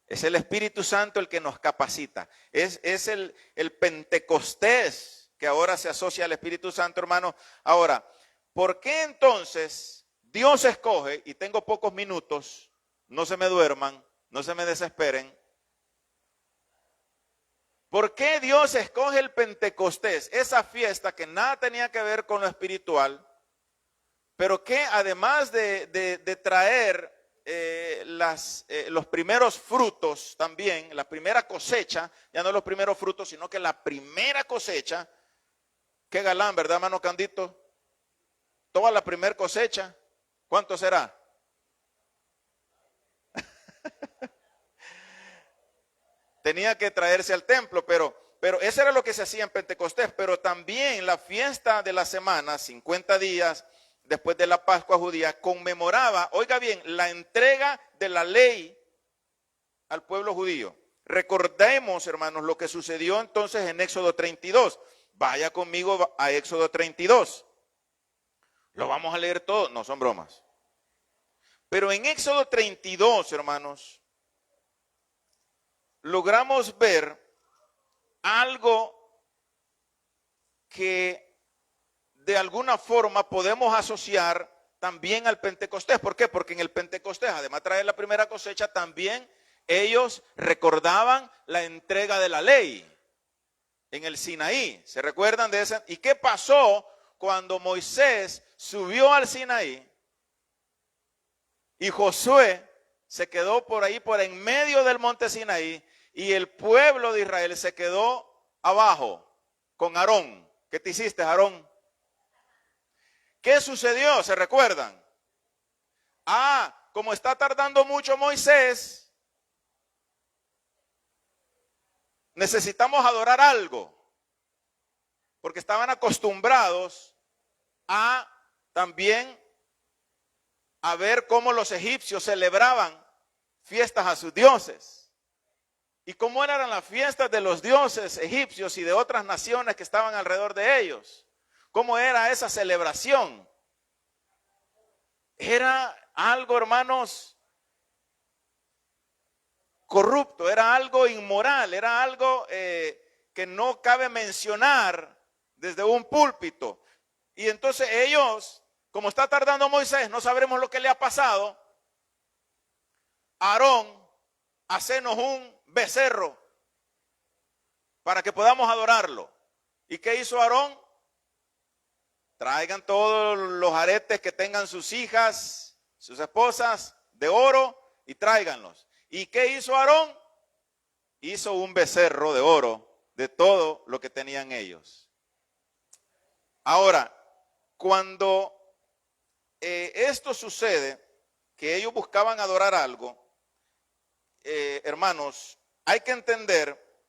Es el Espíritu Santo el que nos capacita. Es el Pentecostés que ahora se asocia al Espíritu Santo, hermano. Ahora, ¿por qué entonces Dios escoge, y tengo pocos minutos, no se me duerman, no se me desesperen? ¿Por qué Dios escoge el Pentecostés, esa fiesta que nada tenía que ver con lo espiritual, pero que además de traer los primeros frutos también, la primera cosecha, ya no los primeros frutos, sino que la primera cosecha? Qué galán, ¿verdad, hermano Candito? Toda la primera cosecha, ¿cuánto será? Tenía que traerse al templo, pero eso era lo que se hacía en Pentecostés. Pero también la fiesta de la semana, 50 días después de la Pascua judía, conmemoraba, oiga bien, la entrega de la ley al pueblo judío. Recordemos, hermanos, lo que sucedió entonces en Éxodo 32. Vaya conmigo a Éxodo 32. Lo vamos a leer todo, no son bromas. Pero en Éxodo 32, hermanos, logramos ver algo que de alguna forma podemos asociar también al Pentecostés. ¿Por qué? Porque en el Pentecostés, además de traer la primera cosecha, también ellos recordaban la entrega de la ley en el Sinaí. ¿Se recuerdan de esa? ¿Y qué pasó cuando Moisés subió al Sinaí y Josué se quedó por ahí, por en medio del monte Sinaí, y el pueblo de Israel se quedó abajo con Aarón? ¿Qué te hiciste, Aarón? ¿Qué sucedió? ¿Se recuerdan? Como está tardando mucho Moisés, necesitamos adorar algo, porque estaban acostumbrados a también a ver cómo los egipcios celebraban fiestas a sus dioses. ¿Y cómo eran las fiestas de los dioses egipcios y de otras naciones que estaban alrededor de ellos? ¿Cómo era esa celebración? Era algo, hermanos, corrupto, era algo inmoral, era algo que no cabe mencionar desde un púlpito. Y entonces ellos, como está tardando Moisés, no sabremos lo que le ha pasado. Aarón, hacenos un becerro para que podamos adorarlo. ¿Y qué hizo Aarón? Traigan todos los aretes que tengan sus hijas, sus esposas, de oro, y tráiganlos. ¿Y qué hizo Aarón? Hizo un becerro de oro de todo lo que tenían ellos. Ahora, cuando esto sucede, que ellos buscaban adorar algo, hermanos, hay que entender,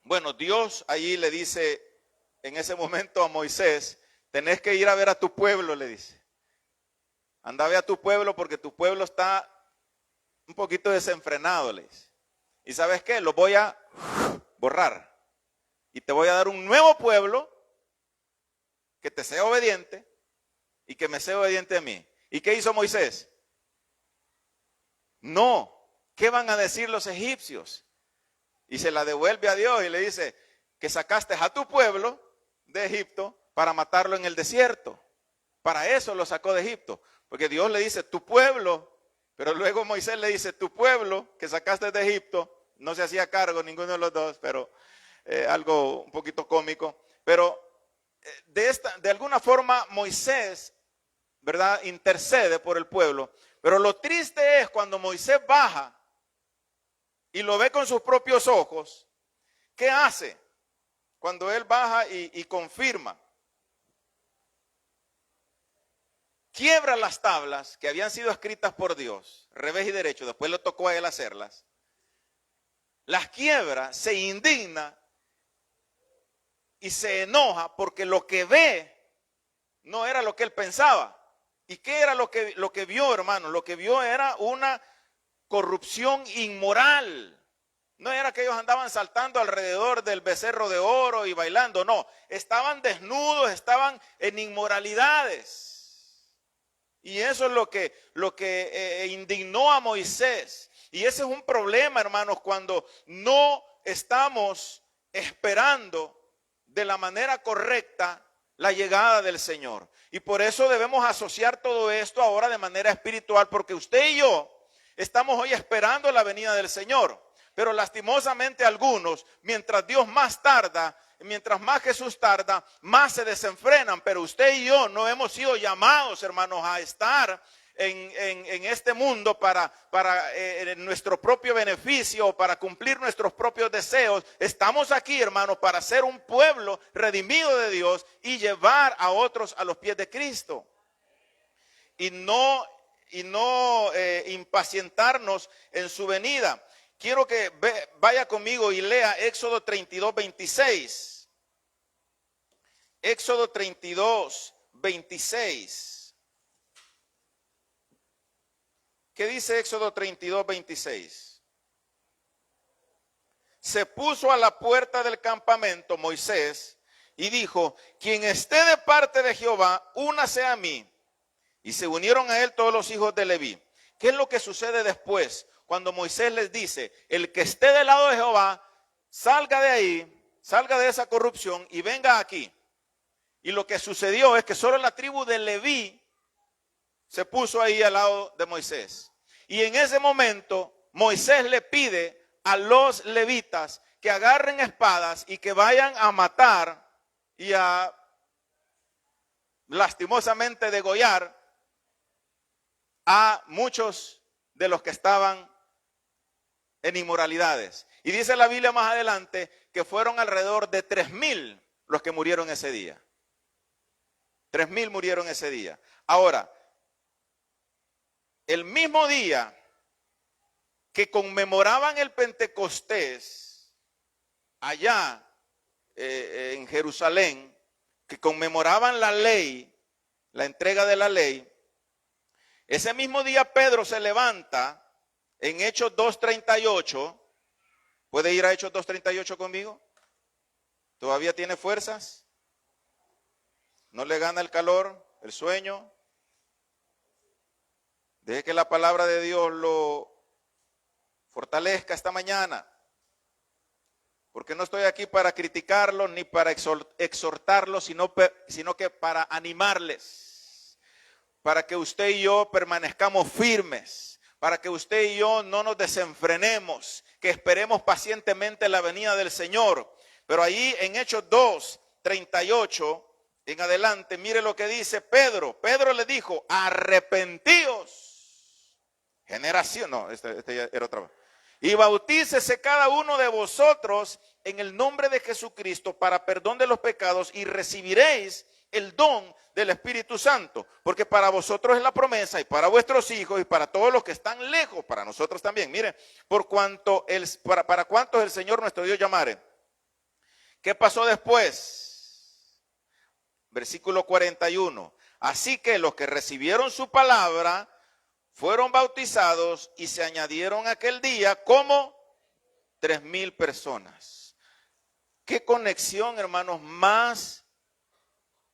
bueno, Dios allí le dice en ese momento a Moisés, tenés que ir a ver a tu pueblo, le dice. Anda a ver a tu pueblo porque tu pueblo está un poquito desenfrenado, le dice. ¿Y sabes qué? Lo voy a borrar. Y te voy a dar un nuevo pueblo que te sea obediente y que me sea obediente a mí. ¿Y qué hizo Moisés? No. ¿Qué van a decir los egipcios? Y se la devuelve a Dios y le dice que sacaste a tu pueblo de Egipto para matarlo en el desierto. Para eso lo sacó de Egipto. Porque Dios le dice, tu pueblo, pero luego Moisés le dice, tu pueblo que sacaste de Egipto, no se hacía cargo ninguno de los dos, pero algo un poquito cómico. Pero de alguna forma Moisés, ¿verdad?, intercede por el pueblo. Pero lo triste es cuando Moisés baja y lo ve con sus propios ojos, ¿qué hace? Cuando él baja y confirma. Quiebra las tablas que habían sido escritas por Dios, revés y derecho, después le tocó a él hacerlas. Las quiebra, se indigna y se enoja porque lo que ve no era lo que él pensaba. ¿Y qué era lo que vio, hermano? Lo que vio era una corrupción inmoral. No era que ellos andaban saltando alrededor del becerro de oro y bailando, no. Estaban desnudos, estaban en inmoralidades. Y eso es lo que indignó a Moisés. Y ese es un problema, hermanos, cuando no estamos esperando de la manera correcta la llegada del Señor. Y por eso debemos asociar todo esto ahora de manera espiritual, porque usted y yo estamos hoy esperando la venida del Señor. Pero lastimosamente algunos, mientras Dios más tarda, mientras más Jesús tarda, más se desenfrenan. Pero usted y yo no hemos sido llamados, hermanos, a estar en este mundo para nuestro propio beneficio, para cumplir nuestros propios deseos. Estamos aquí, hermanos, para ser un pueblo redimido de Dios y llevar a otros a los pies de Cristo. Y no impacientarnos en su venida. Quiero que vaya conmigo y lea Éxodo 32, 26. Éxodo 32, 26. ¿Qué dice Éxodo 32, 26? Se puso a la puerta del campamento Moisés y dijo, quien esté de parte de Jehová, únase a mí. Y se unieron a él todos los hijos de Leví. ¿Qué es lo que sucede después? Cuando Moisés les dice, el que esté del lado de Jehová, salga de ahí, salga de esa corrupción y venga aquí. Y lo que sucedió es que solo la tribu de Leví se puso ahí al lado de Moisés. Y en ese momento Moisés le pide a los levitas que agarren espadas y que vayan a matar y a lastimosamente degollar a muchos de los que estaban en inmoralidades. Y dice la Biblia más adelante que fueron alrededor de 3,000 los que murieron ese día. 3,000 murieron ese día. Ahora, el mismo día que conmemoraban el Pentecostés, allá en Jerusalén, que conmemoraban la ley, la entrega de la ley, ese mismo día Pedro se levanta en Hechos 2:38. ¿Puede ir a Hechos 2:38 conmigo? ¿Todavía tiene fuerzas? ¿No le gana el calor, el sueño? Deje que la palabra de Dios lo fortalezca esta mañana. Porque no estoy aquí para criticarlos ni para exhortarlos, sino que para animarles. Para que usted y yo permanezcamos firmes. Para que usted y yo no nos desenfrenemos. Que esperemos pacientemente la venida del Señor. Pero allí en Hechos 2:38 en adelante, mire lo que dice Pedro. Pedro le dijo, arrepentíos, generación, no, este ya era otra vez. Y bautícese cada uno de vosotros en el nombre de Jesucristo para perdón de los pecados y recibiréis el don del Espíritu Santo. Porque para vosotros es la promesa y para vuestros hijos y para todos los que están lejos, para nosotros también. Mire, para cuantos el Señor nuestro Dios llamare. ¿Qué pasó después? Versículo 41. Así que los que recibieron su palabra fueron bautizados y se añadieron aquel día como 3,000 personas. Qué conexión, hermanos, más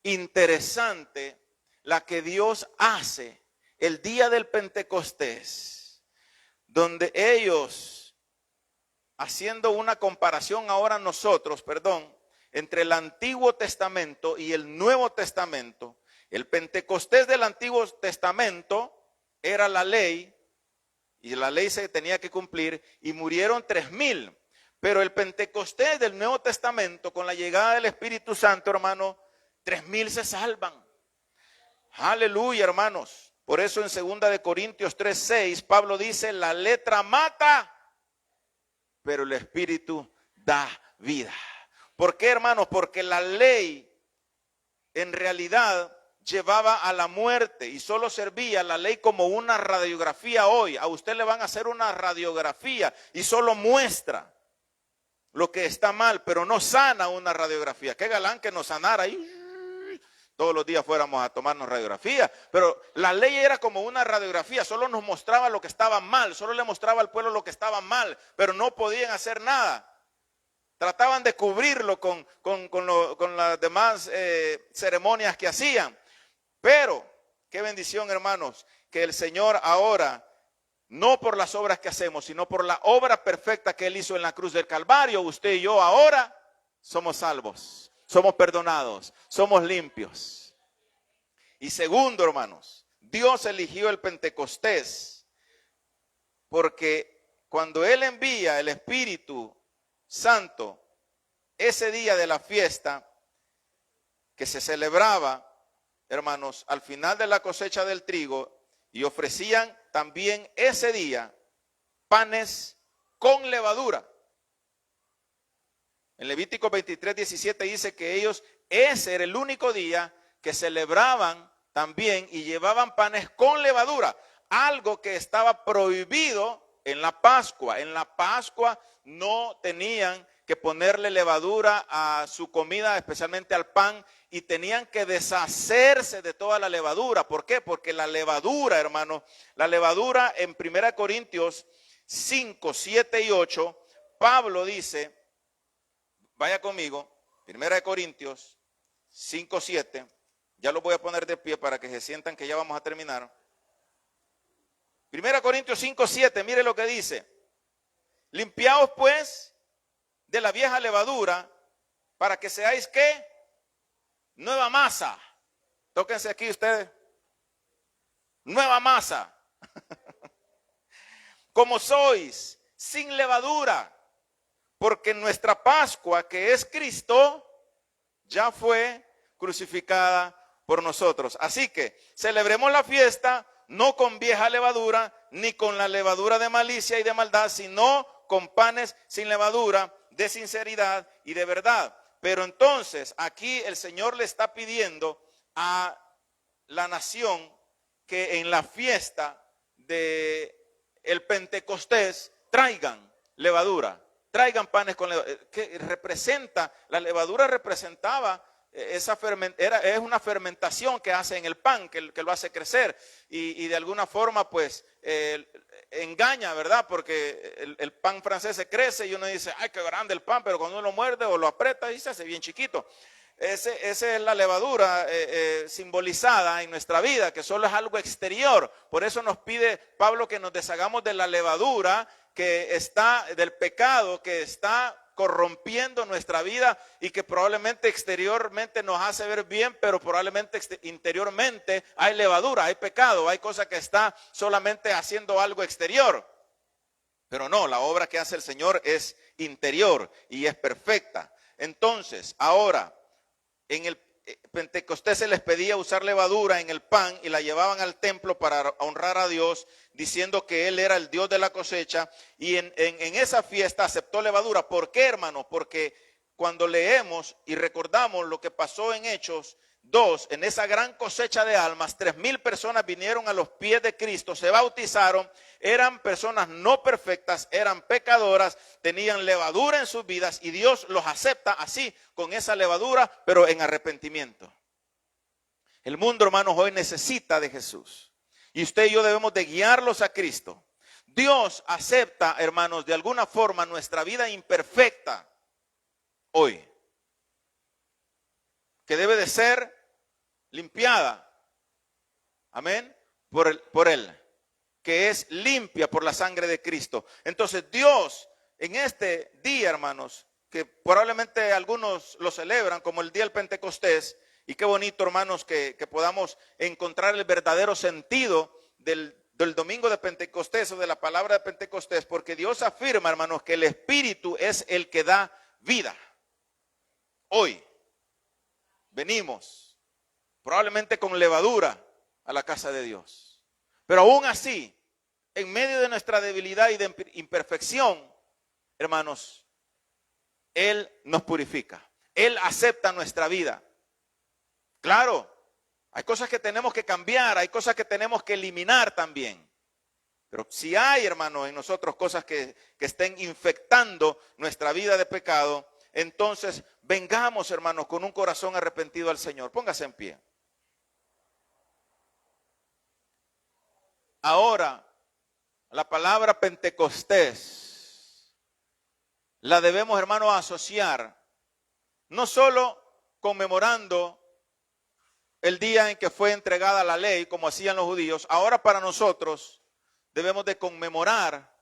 interesante la que Dios hace el día del Pentecostés, donde ellos, haciendo una comparación ahora nosotros, entre el Antiguo Testamento y el Nuevo Testamento, el Pentecostés del Antiguo Testamento era la ley, y la ley se tenía que cumplir, y murieron 3,000. Pero el Pentecostés del Nuevo Testamento, con la llegada del Espíritu Santo, hermano, 3,000 se salvan. Aleluya, hermanos. Por eso en 2 Corintios 3:6, Pablo dice, la letra mata, pero el Espíritu da vida. ¿Por qué, hermanos? Porque la ley en realidad llevaba a la muerte y solo servía la ley como una radiografía hoy. A usted le van a hacer una radiografía y solo muestra lo que está mal, pero no sana una radiografía. Qué galán que nos sanara y todos los días fuéramos a tomarnos radiografía. Pero la ley era como una radiografía, solo nos mostraba lo que estaba mal, solo le mostraba al pueblo lo que estaba mal, pero no podían hacer nada. Trataban de cubrirlo con las demás ceremonias que hacían. Pero, qué bendición, hermanos, que el Señor ahora, no por las obras que hacemos, sino por la obra perfecta que Él hizo en la cruz del Calvario, usted y yo ahora somos salvos, somos perdonados, somos limpios. Y segundo, hermanos, Dios eligió el Pentecostés porque cuando Él envía el Espíritu Santo, ese día de la fiesta que se celebraba, hermanos, al final de la cosecha del trigo, y ofrecían también ese día panes con levadura. En Levítico 23:17 dice que ese era el único día que celebraban también y llevaban panes con levadura, algo que estaba prohibido en la Pascua. En la Pascua no tenían que ponerle levadura a su comida, especialmente al pan, y tenían que deshacerse de toda la levadura. ¿Por qué? Porque la levadura, hermano, la levadura en 1 Corintios 5, 7 y 8, Pablo dice, vaya conmigo, 1 Corintios 5, 7, ya lo voy a poner de pie para que se sientan que ya vamos a terminar. 1 Corintios 5, 7, mire lo que dice. Limpiaos pues de la vieja levadura para que seáis ¿qué? Nueva masa. Tóquense aquí ustedes. Nueva masa. Como sois, sin levadura, porque nuestra Pascua, que es Cristo, ya fue crucificada por nosotros. Así que celebremos la fiesta no con vieja levadura, ni con la levadura de malicia y de maldad, sino con panes sin levadura, de sinceridad y de verdad. Pero entonces aquí el Señor le está pidiendo a la nación que en la fiesta de el Pentecostés traigan levadura, traigan panes con levadura, que representa, la levadura representaba es una fermentación que hace en el pan, que lo hace crecer y de alguna forma pues engaña, ¿verdad? Porque el pan francés se crece y uno dice, ay, qué grande el pan, pero cuando uno lo muerde o lo aprieta y se hace bien chiquito. Esa es la levadura simbolizada en nuestra vida, que solo es algo exterior. Por eso nos pide Pablo que nos deshagamos de la levadura que está, del pecado que está corrompiendo nuestra vida y que probablemente exteriormente nos hace ver bien, pero probablemente interiormente hay levadura, hay pecado, hay cosas que está solamente haciendo algo exterior. Pero no, la obra que hace el Señor es interior y es perfecta. Entonces, ahora, en el Pentecostés se les pedía usar levadura en el pan y la llevaban al templo para honrar a Dios, diciendo que Él era el Dios de la cosecha. Y en esa fiesta aceptó levadura. ¿Por qué, hermano? Porque cuando leemos y recordamos lo que pasó en Hechos 2, en esa gran cosecha de almas, 3,000 personas vinieron a los pies de Cristo, se bautizaron, eran personas no perfectas, eran pecadoras, tenían levadura en sus vidas y Dios los acepta así, con esa levadura, pero en arrepentimiento. El mundo, hermanos, hoy necesita de Jesús y usted y yo debemos de guiarlos a Cristo. Dios acepta, hermanos, de alguna forma nuestra vida imperfecta hoy, que debe de ser limpiada, amén, por Él, que es limpia por la sangre de Cristo. Entonces Dios en este día, hermanos, que probablemente algunos lo celebran como el día del Pentecostés, y qué bonito, hermanos, que podamos encontrar el verdadero sentido del domingo de Pentecostés o de la palabra de Pentecostés, porque Dios afirma, hermanos, que el Espíritu es el que da vida. Hoy venimos probablemente con levadura a la casa de Dios, pero aún así, en medio de nuestra debilidad y de imperfección, hermanos, Él nos purifica, Él acepta nuestra vida. Claro, hay cosas que tenemos que cambiar, hay cosas que tenemos que eliminar también, pero si hay, hermanos, en nosotros cosas que estén infectando nuestra vida de pecado, entonces vengamos, hermanos, con un corazón arrepentido al Señor. Póngase en pie. Ahora, la palabra Pentecostés la debemos, hermanos, asociar no solo conmemorando el día en que fue entregada la ley, como hacían los judíos. Ahora para nosotros debemos de conmemorar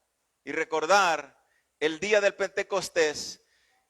y recordar el día del Pentecostés,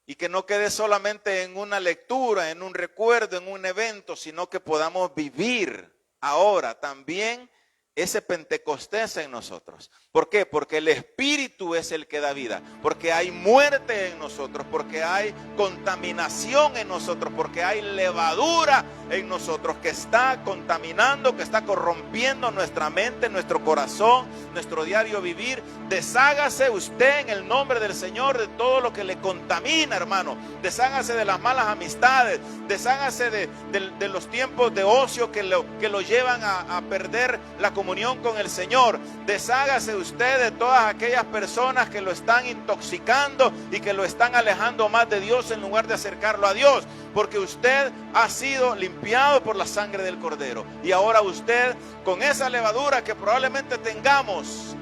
y que no quede solamente en una lectura, en un recuerdo, en un evento, sino que podamos vivir ahora también ese Pentecostés en nosotros. ¿Por qué? Porque el Espíritu es el que da vida, porque hay muerte en nosotros, porque hay contaminación en nosotros, porque hay levadura en nosotros que está contaminando, que está corrompiendo nuestra mente, nuestro corazón, nuestro diario vivir. Deshágase usted en el nombre del Señor de todo lo que le contamina, hermano. Deshágase de las malas amistades, deshágase de los tiempos de ocio que lo llevan a perder la comunión con el Señor. Deshágase usted de todas aquellas personas que lo están intoxicando y que lo están alejando más de Dios en lugar de acercarlo a Dios, porque usted ha sido limpiado por la sangre del Cordero, y ahora usted, con esa levadura que probablemente tengamos,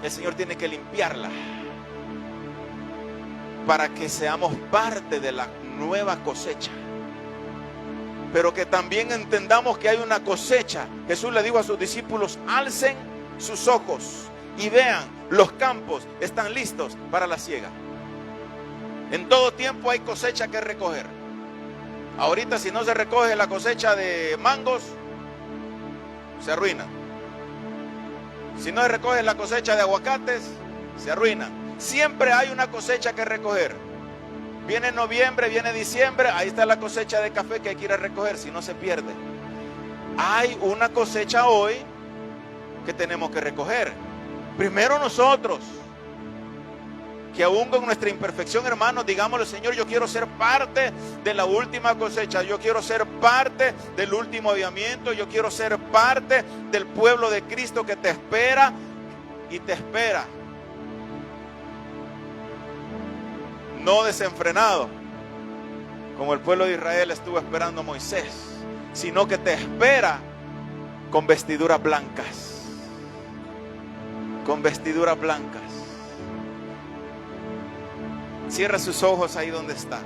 el Señor tiene que limpiarla para que seamos parte de la nueva cosecha, pero que también entendamos que hay una cosecha. Jesús le dijo a sus discípulos: alcen sus ojos y vean, los campos están listos para la siega. En todo tiempo hay cosecha que recoger. Ahorita, si no se recoge la cosecha de mangos, se arruina. Si no se recoge la cosecha de aguacates, se arruina. Siempre hay una cosecha que recoger. Viene noviembre, viene diciembre, ahí está la cosecha de café que hay que ir a recoger, si no se pierde. Hay una cosecha hoy que tenemos que recoger. Primero nosotros, Que aún con nuestra imperfección, hermanos, digámosle: Señor, yo quiero ser parte de la última cosecha. Yo quiero ser parte del último avivamiento. Yo quiero ser parte del pueblo de Cristo que te espera y te espera. No desenfrenado, como el pueblo de Israel estuvo esperando a Moisés, sino que te espera con vestiduras blancas. Con vestiduras blancas. Cierra sus ojos ahí donde está.